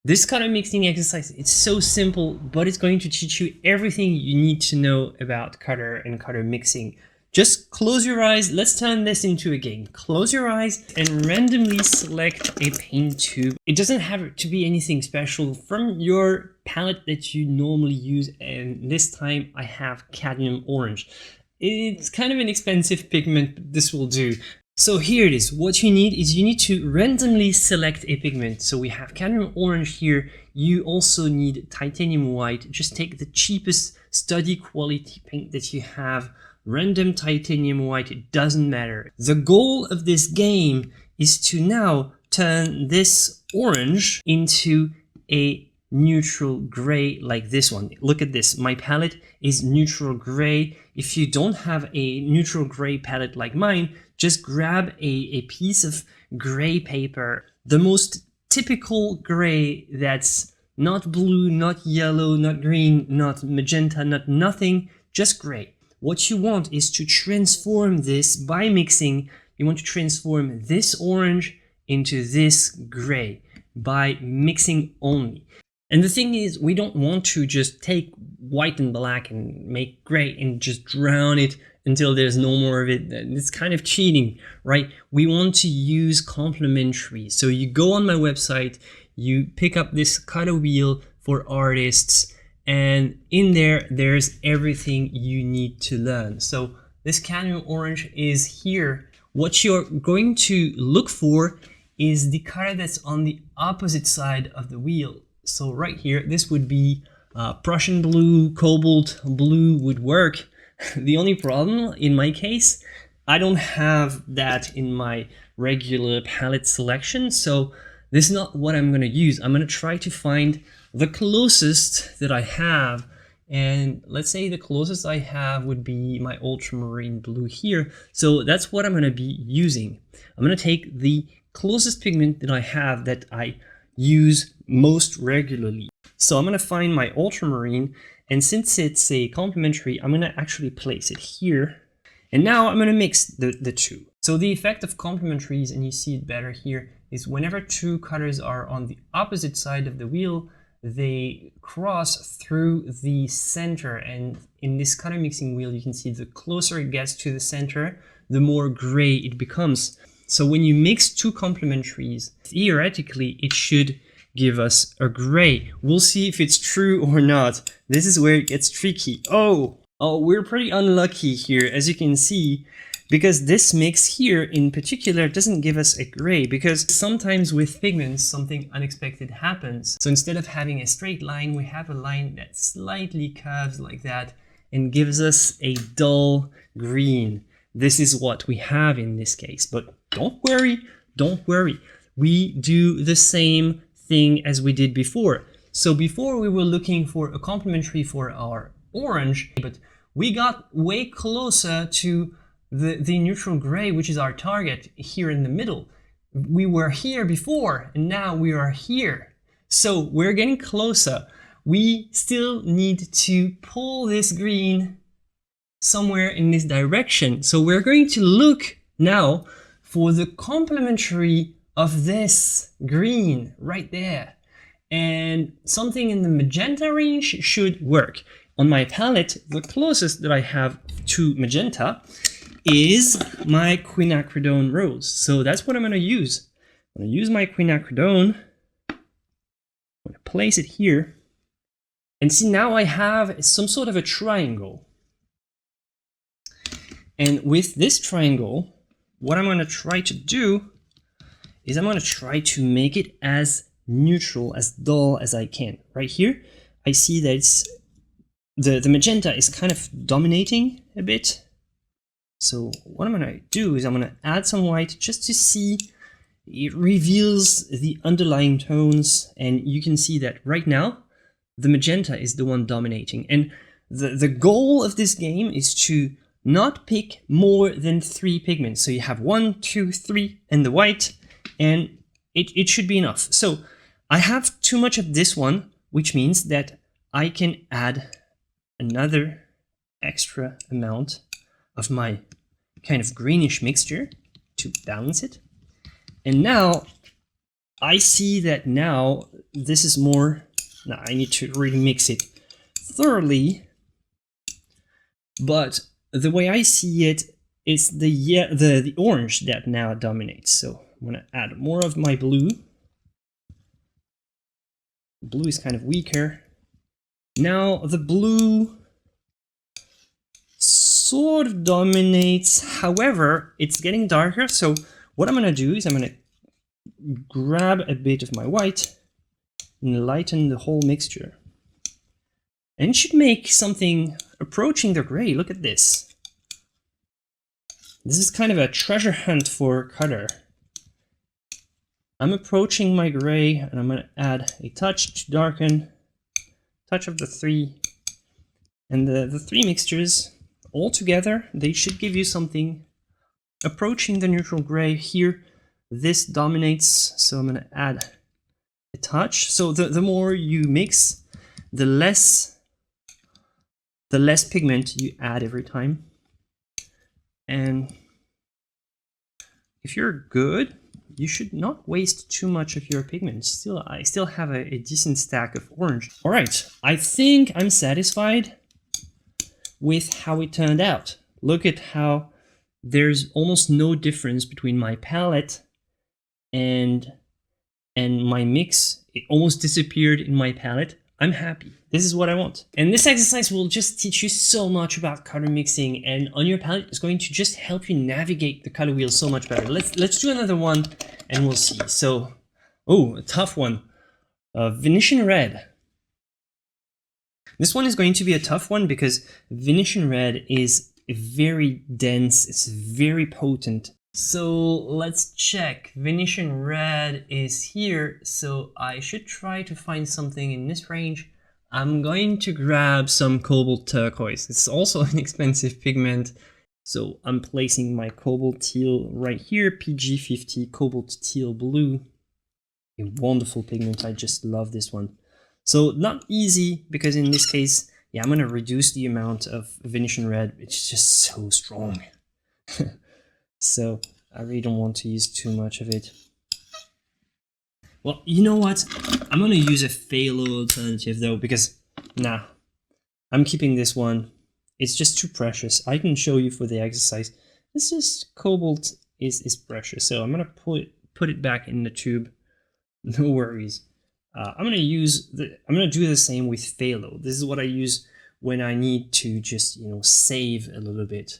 This color mixing exercise, it's so simple, but it's going to teach you everything you need to know about color and color mixing. Just close your eyes. Let's turn this into a game. Close your eyes and randomly select a paint tube. It doesn't have to be anything special from your palette that you normally use, and this time I have cadmium orange. It's kind of an expensive pigment, but this will do. So here it is. What you need is you need to randomly select a pigment. So we have cadmium orange here. You also need titanium white. Just take the cheapest study quality paint that you have. Random titanium white, it doesn't matter. The goal of this game is to now turn this orange into a neutral gray like this one. Look at this. My palette is neutral gray. If you don't have a neutral gray palette like mine, just grab a piece of gray paper, the most typical gray that's not blue, not yellow, not green, not magenta, not nothing, just gray. What you want is to transform this by mixing. You want to transform this orange into this gray by mixing only. And the thing is, we don't want to just take white and black and make gray and just drown it until there's no more of it. It's kind of cheating, right? We want to use complementary. So you go on my website, you pick up this color wheel for artists, and in there, there's everything you need to learn. So this cadmium orange is here. What you're going to look for is the color that's on the opposite side of the wheel. So right here, this would be Prussian blue, cobalt blue would work. The only problem in my case, I don't have that in my regular palette selection. So this is not what I'm going to use. I'm going to try to find the closest that I have. And let's say the closest I have would be my ultramarine blue here. So that's what I'm going to be using. I'm going to take the closest pigment that I have that I use most regularly. So I'm going to find my ultramarine, and since it's a complementary, I'm going to actually place it here. And now I'm going to mix the two. So the effect of complementaries, and you see it better here, is whenever two colors are on the opposite side of the wheel, they cross through the center. And in this color mixing wheel, you can see the closer it gets to the center, the more gray it becomes. So when you mix two complementaries, theoretically, it should give us a gray. We'll see if it's true or not. This is where it gets tricky. Oh, we're pretty unlucky here, as you can see, because this mix here in particular doesn't give us a gray, because sometimes with pigments, something unexpected happens. So instead of having a straight line, we have a line that slightly curves like that and gives us a dull green. This is what we have in this case, but don't worry, don't worry. We do the same thing as we did before. So before we were looking for a complementary for our orange, but we got way closer to the neutral gray, which is our target here in the middle. We were here before, and now we are here. So we're getting closer. We still need to pull this green somewhere in this direction. So we're going to look now for the complementary of this green right there. And something in the magenta range should work. On my palette, the closest that I have to magenta is my quinacridone rose. So that's what I'm going to use. I'm going to use my quinacridone. I'm going to place it here. And see, now I have some sort of a triangle. And with this triangle, what I'm going to try to do is I'm going to try to make it as neutral, as dull as I can. Right here, I see that it's the magenta is kind of dominating a bit. So what I'm going to do is I'm going to add some white just to see. It reveals the underlying tones, and you can see that right now the magenta is the one dominating. And the goal of this game is to not pick more than 3 pigments. So you have 1, 2, 3 and the white, and it should be enough. So I have too much of this one, which means that I can add another extra amount of my kind of greenish mixture to balance it. And now I see that now this is more, now I need to really mix it thoroughly, but the way I see it is the orange that now dominates. So I'm gonna add more of my blue. Blue is kind of weaker. Now the blue sort of dominates, however, it's getting darker. So what I'm gonna do is I'm gonna grab a bit of my white and lighten the whole mixture. And it should make something approaching the gray. Look at this. This is kind of a treasure hunt for color. I'm approaching my gray and I'm gonna add a touch to darken, touch of the three, and the three mixtures all together, they should give you something approaching the neutral gray. Here, this dominates, so I'm gonna add a touch. So the more you mix, the less pigment you add every time. And if you're good, you should not waste too much of your pigment. I still have a decent stack of orange. All right, I think I'm satisfied with how it turned out. Look at how there's almost no difference between my palette and my mix. It almost disappeared in my palette. I'm happy. This is what I want. And this exercise will just teach you so much about color mixing, and on your palette is going to just help you navigate the color wheel so much better. Let's do another one and we'll see. So, oh, a tough one. Venetian red. This one is going to be a tough one because Venetian red is very dense, it's very potent. So let's check. Venetian red is here, so I should try to find something in this range. I'm going to grab some cobalt turquoise. It's also an expensive pigment, so I'm placing my cobalt teal right here, PG50 cobalt teal blue. A wonderful pigment, I just love this one. So not easy, because in this case, yeah, I'm gonna reduce the amount of Venetian red. It's just so strong. So I really don't want to use too much of it. Well, you know what? I'm gonna use a phthalo alternative though, because nah, I'm keeping this one. It's just too precious. I can show you for the exercise. This is cobalt is precious, so I'm gonna put it back in the tube. No worries. I'm gonna do the same with phthalo. This is what I use when I need to just save a little bit,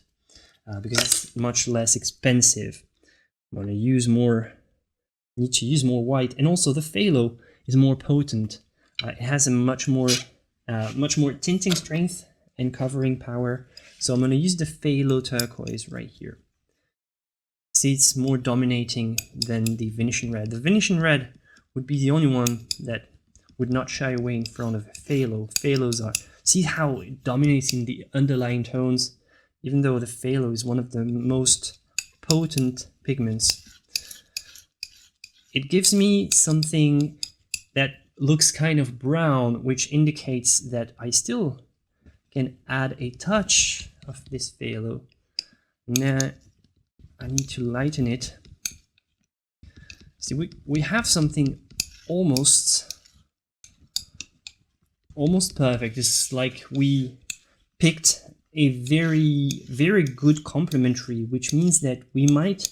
because it's much less expensive. I'm gonna use more. Need to use more white, and also the phthalo is more potent. It has a much more tinting strength and covering power. So I'm gonna use the phthalo turquoise right here. See, it's more dominating than the Venetian red. The Venetian red would be the only one that would not shy away in front of phthalo. Phthalos are, see how it dominates in the underlying tones, even though the phthalo is one of the most potent pigments. It gives me something that looks kind of brown, which indicates that I still can add a touch of this phthalo. Now I need to lighten it. See, we have something almost perfect. It's like we picked a very good complementary, which means that we might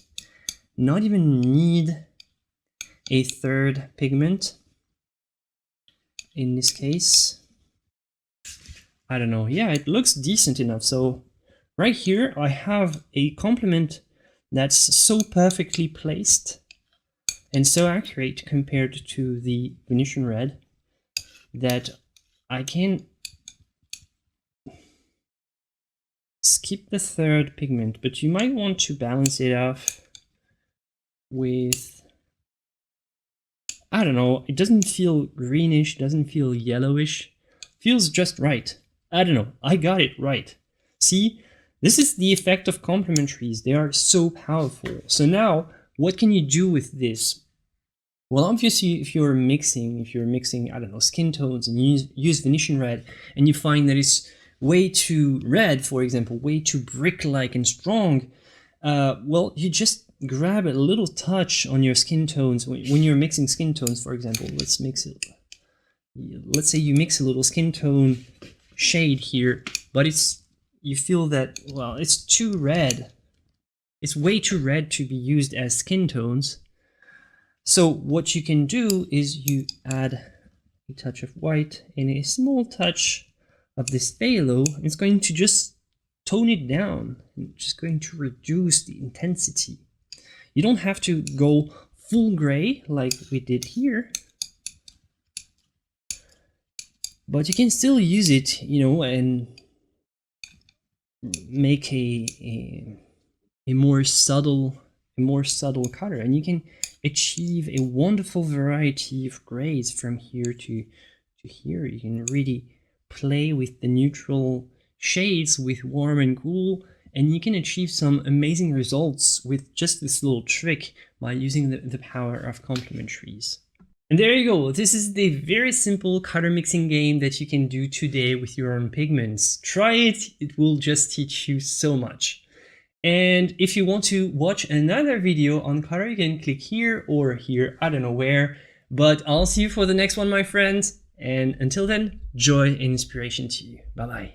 not even need a third pigment in this case. I don't know. Yeah, it looks decent enough. So right here I have a complement that's so perfectly placed and so accurate compared to the Venetian red that I can skip the third pigment, but you might want to balance it off with, I don't know, it doesn't feel greenish, doesn't feel yellowish, feels just right. I don't know, I got it right. See, this is the effect of complementaries. They are so powerful. So now, what can you do with this? Well, obviously, if you're mixing, I don't know, skin tones, and you use Venetian red, and you find that it's way too red, for example, way too brick-like and strong, well, you just grab a little touch on your skin tones when you're mixing skin tones. For example, let's mix it. Let's say you mix a little skin tone shade here, but you feel that, well, it's too red. It's way too red to be used as skin tones. So what you can do is you add a touch of white and a small touch of this phthalo. It's going to just tone it down. It's just going to reduce the intensity. You don't have to go full gray like we did here, but you can still use it, you know, and make a more subtle color, and you can achieve a wonderful variety of grays from here to here. You can really play with the neutral shades with warm and cool, and you can achieve some amazing results with just this little trick by using the power of complementaries. And there you go. This is the very simple color mixing game that you can do today with your own pigments. Try it. It will just teach you so much. And if you want to watch another video on color, you can click here or here, I don't know where, but I'll see you for the next one, my friends. And until then, joy and inspiration to you. Bye-bye.